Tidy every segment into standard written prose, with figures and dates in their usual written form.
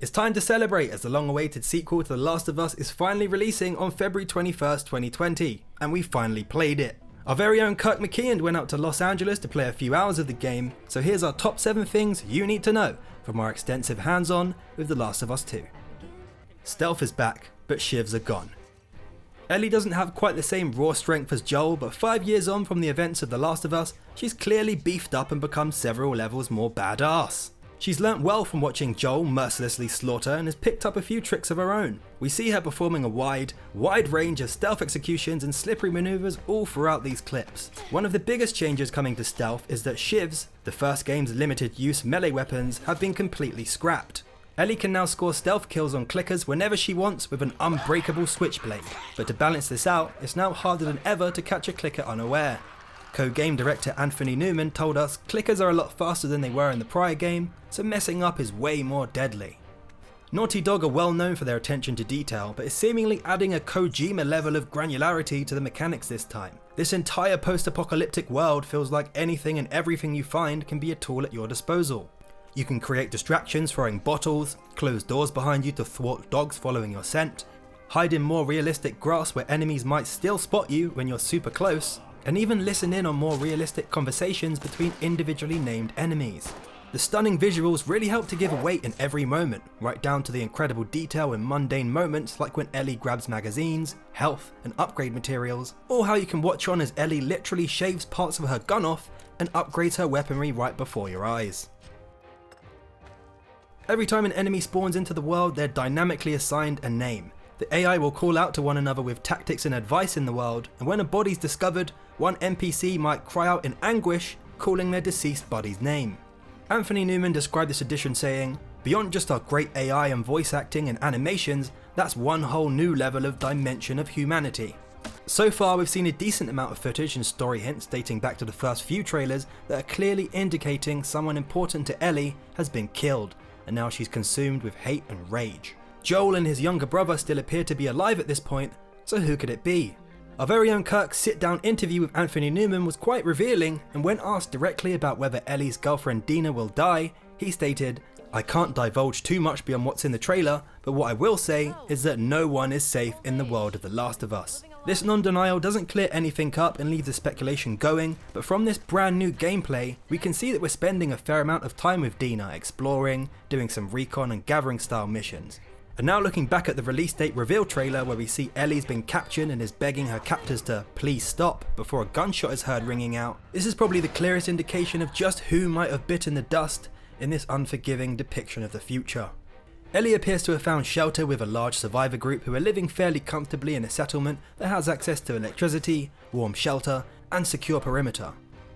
It's time to celebrate as the long-awaited sequel to The Last of Us is finally releasing on February 21st, 2020, and we finally played it. Our very own Kirk McKeon went out to Los Angeles to play a few hours of the game, so here's our top 7 things you need to know from our extensive hands-on with The Last of Us 2. Stealth is back, but SHIVS are gone. Ellie doesn't have quite the same raw strength as Joel, but 5 years on from the events of The Last of Us, she's clearly beefed up and become several levels more badass. She's learnt well from watching Joel mercilessly slaughter and has picked up a few tricks of her own. We see her performing a wide range of stealth executions and slippery maneuvers all throughout these clips. One of the biggest changes coming to stealth is that SHIVS, the first game's limited use melee weapons, have been completely scrapped. Ellie can now score stealth kills on clickers whenever she wants with an unbreakable switchblade, but to balance this out, it's now harder than ever to catch a clicker unaware. Co-Director Anthony Newman told us clickers are a lot faster than they were in the prior game, so messing up is way more deadly. Naughty Dog are well known for their attention to detail, but is seemingly adding a Kojima level of granularity to the mechanics this time. This entire post-apocalyptic world feels like anything and everything you find can be a tool at your disposal. You can create distractions throwing bottles, close doors behind you to thwart dogs following your scent, hide in more realistic grass where enemies might still spot you when you're super close, and even listen in on more realistic conversations between individually named enemies. The stunning visuals really help to give weight in every moment, right down to the incredible detail in mundane moments like when Ellie grabs magazines, health and upgrade materials, or how you can watch on as Ellie literally shaves parts of her gun off and upgrades her weaponry right before your eyes. Every time an enemy spawns into the world, they're dynamically assigned a name. The AI will call out to one another with tactics and advice in the world, and when a body's discovered, one NPC might cry out in anguish, calling their deceased buddy's name. Anthony Newman described this addition saying, "Beyond just our great AI and voice acting and animations, that's one whole new level of dimension of humanity." So far we've seen a decent amount of footage and story hints dating back to the first few trailers that are clearly indicating someone important to Ellie has been killed, and now she's consumed with hate and rage. Joel and his younger brother still appear to be alive at this point, so who could it be? Our very own Kirk's sit-down interview with Anthony Newman was quite revealing, and when asked directly about whether Ellie's girlfriend Dina will die, he stated, "I can't divulge too much beyond what's in the trailer, but what I will say is that no one is safe in the world of The Last of Us." This non-denial doesn't clear anything up and leaves the speculation going, but from this brand new gameplay, we can see that we're spending a fair amount of time with Dina, exploring, doing some recon and gathering style missions. And now looking back at the release date reveal trailer where we see Ellie's been captured and is begging her captors to please stop before a gunshot is heard ringing out, this is probably the clearest indication of just who might have bitten the dust in this unforgiving depiction of the future. Ellie appears to have found shelter with a large survivor group who are living fairly comfortably in a settlement that has access to electricity, warm shelter, and secure perimeter.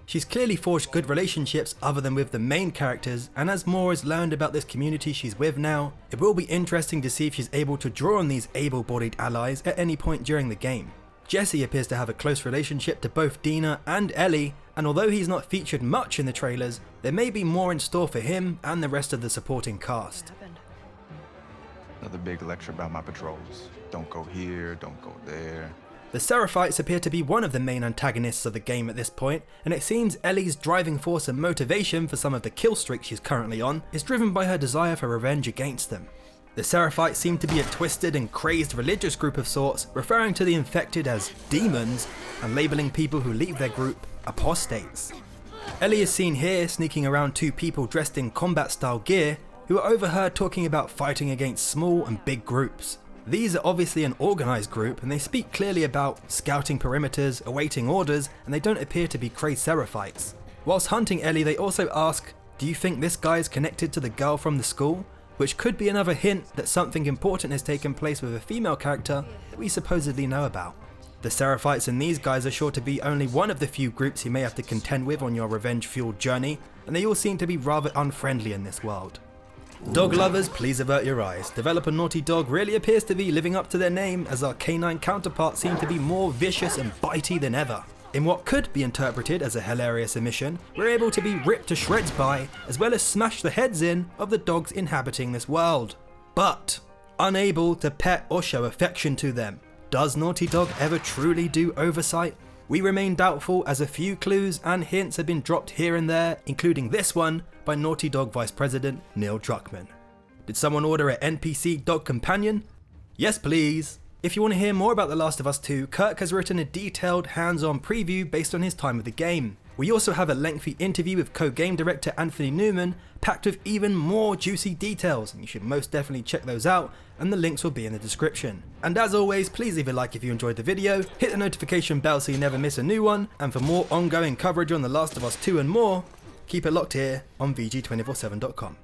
She's clearly forged good relationships other than with the main characters, and as more is learned about this community she's with now, it will be interesting to see if she's able to draw on these able-bodied allies at any point during the game. Jesse appears to have a close relationship to both Dina and Ellie, and although he's not featured much in the trailers, there may be more in store for him and the rest of the supporting cast. Another big lecture about my patrols. Don't go here, don't go there. The Seraphites appear to be one of the main antagonists of the game at this point, and it seems Ellie's driving force and motivation for some of the kill streaks she's currently on is driven by her desire for revenge against them. The Seraphites seem to be a twisted and crazed religious group of sorts, referring to the infected as demons and labelling people who leave their group apostates. Ellie is seen here sneaking around two people dressed in combat style gear who are overheard talking about fighting against small and big groups. These are obviously an organised group, and they speak clearly about scouting perimeters, awaiting orders, and they don't appear to be crazed Seraphites. Whilst hunting Ellie, they also ask, "Do you think this guy is connected to the girl from the school?" Which could be another hint that something important has taken place with a female character that we supposedly know about. The Seraphites and these guys are sure to be only one of the few groups you may have to contend with on your revenge-fueled journey, and they all seem to be rather unfriendly in this world. Dog lovers, please avert your eyes. Developer Naughty Dog really appears to be living up to their name, as our canine counterparts seem to be more vicious and bitey than ever. In what could be interpreted as a hilarious omission, we're able to be ripped to shreds by, as well as smash the heads in, of the dogs inhabiting this world. But unable to pet or show affection to them. Does Naughty Dog ever truly do oversight? We remain doubtful, as a few clues and hints have been dropped here and there, including this one by Naughty Dog Vice President Neil Druckmann. Did someone order an NPC dog companion? Yes please. If you want to hear more about The Last of Us 2, Kirk has written a detailed, hands-on preview based on his time with the game. We also have a lengthy interview with co-game director Anthony Newman, packed with even more juicy details, and you should most definitely check those out, and the links will be in the description. And as always, please leave a like if you enjoyed the video, hit the notification bell so you never miss a new one, and for more ongoing coverage on The Last of Us 2 and more, keep it locked here on VG247.com.